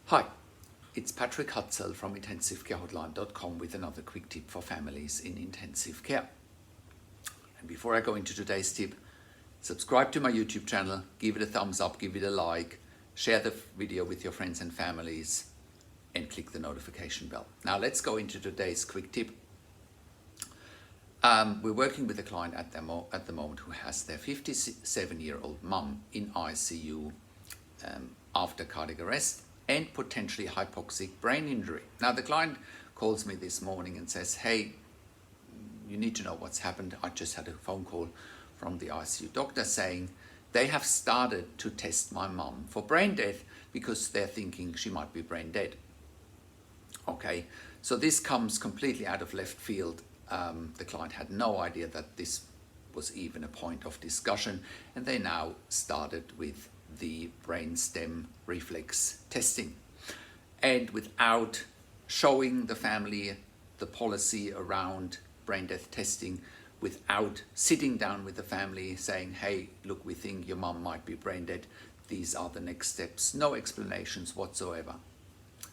Hi, it's Patrick Hutzel from intensivecarehotline.com with another quick tip for families in intensive care. And before I go into today's tip, subscribe to my YouTube channel, give it a thumbs up, give it a like, share the video with your friends and families, and click the notification bell. Now let's go into today's quick tip. We're working with a client at the moment who has their 57-year-old mum in ICU after cardiac arrest and potentially hypoxic brain injury. Now the client calls me this morning and says, hey, you need to know what's happened. I just had a phone call from the ICU doctor saying they have started to test my mum for brain death because they're thinking she might be brain dead. Okay, so this comes completely out of left field. The client had no idea that this was even a point of discussion, and they now started with the brainstem reflex testing. And without showing the family the policy around brain death testing, without sitting down with the family saying, hey, look, we think your mum might be brain dead, these are the next steps, no explanations whatsoever.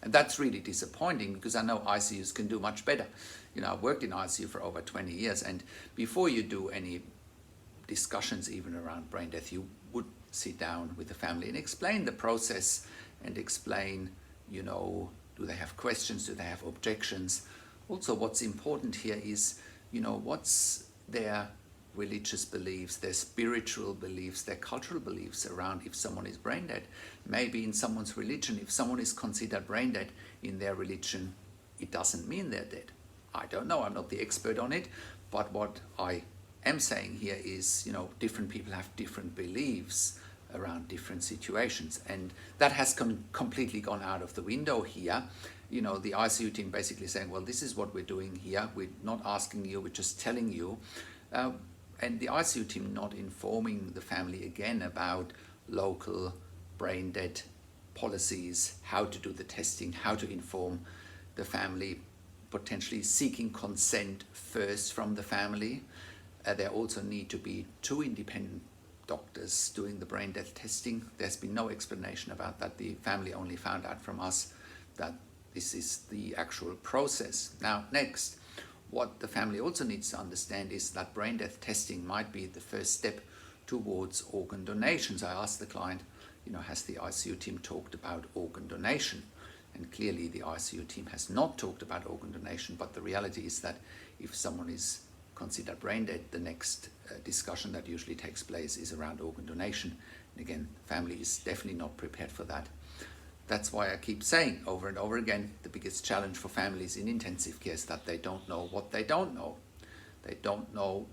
And that's really disappointing because I know ICUs can do much better. You know, I've worked in ICU for over 20 years, and before you do any discussions even around brain death, you would sit down with the family and explain the process and explain, you know, do they have questions, do they have objections? Also, what's important here is, you know, what's their religious beliefs, their spiritual beliefs, their cultural beliefs around if someone is brain dead. Maybe in someone's religion, if someone is considered brain dead in their religion, it doesn't mean they're dead. I don't know, I'm not the expert on it, but what I am saying here is, you know, different people have different beliefs around different situations, and that has completely gone out of the window here. You know, the ICU team basically saying, well, this is what we're doing here, we're not asking you, we're just telling you. And the ICU team not informing the family again about local brain dead policies, how to do the testing, how to inform the family, potentially seeking consent first from the family. There also need to be 2 independent doctors doing the brain death testing. There's been no explanation about that. The family only found out from us that this is the actual process. Now, next, what the family also needs to understand is that brain death testing might be the first step towards organ donations. I asked the client, you know, has the ICU team talked about organ donation? And clearly the ICU team has not talked about organ donation, but the reality is that if someone is considered brain dead, the next discussion that usually takes place is around organ donation. And again, family is definitely not prepared for that. That's why I keep saying over and over again, the biggest challenge for families in intensive care is that they don't know what they don't know. They don't know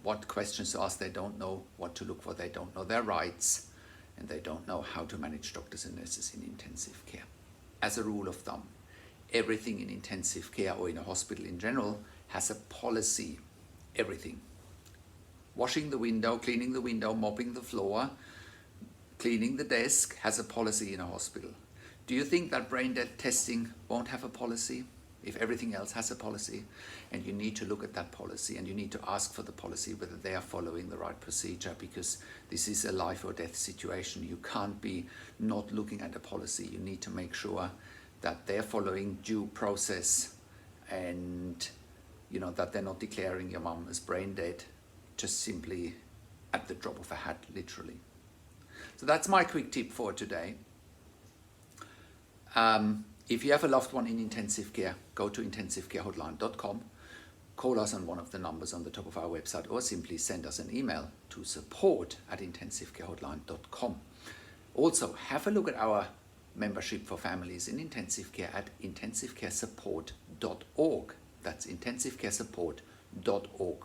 what questions to ask, they don't know what to look for, they don't know their rights, and they don't know how to manage doctors and nurses in intensive care. As a rule of thumb, everything in intensive care or in a hospital in general has a policy. Everything. Washing the window, cleaning the window, mopping the floor, cleaning the desk has a policy in a hospital. Do you think that brain death testing won't have a policy if everything else has a policy? And you need to look at that policy, and you need to ask for the policy whether they are following the right procedure, because this is a life or death situation. You can't be not looking at a policy. You need to make sure that they're following due process, and you know, that they're not declaring your mum as brain dead just simply at the drop of a hat, literally. So that's my quick tip for today. If you have a loved one in intensive care, go to intensivecarehotline.com, call us on one of the numbers on the top of our website, or simply send us an email to support@intensivecarehotline.com. Also, have a look at our membership for families in intensive care at intensivecaresupport.org. That's intensivecaresupport.org.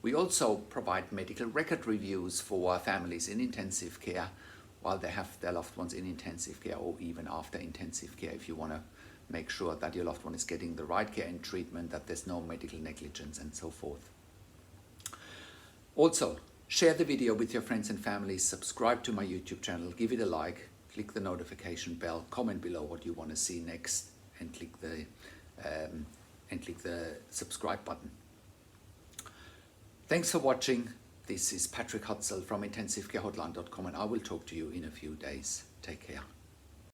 We also provide medical record reviews for families in intensive care while they have their loved ones in intensive care, or even after intensive care, if you want to make sure that your loved one is getting the right care and treatment, that there's no medical negligence and so forth. Also, share the video with your friends and family, subscribe to my YouTube channel, give it a like, click the notification bell, comment below what you want to see next, and click the subscribe button. Thanks for watching. This is Patrick Hutzel from intensivecarehotline.com, and I will talk to you in a few days. Take care.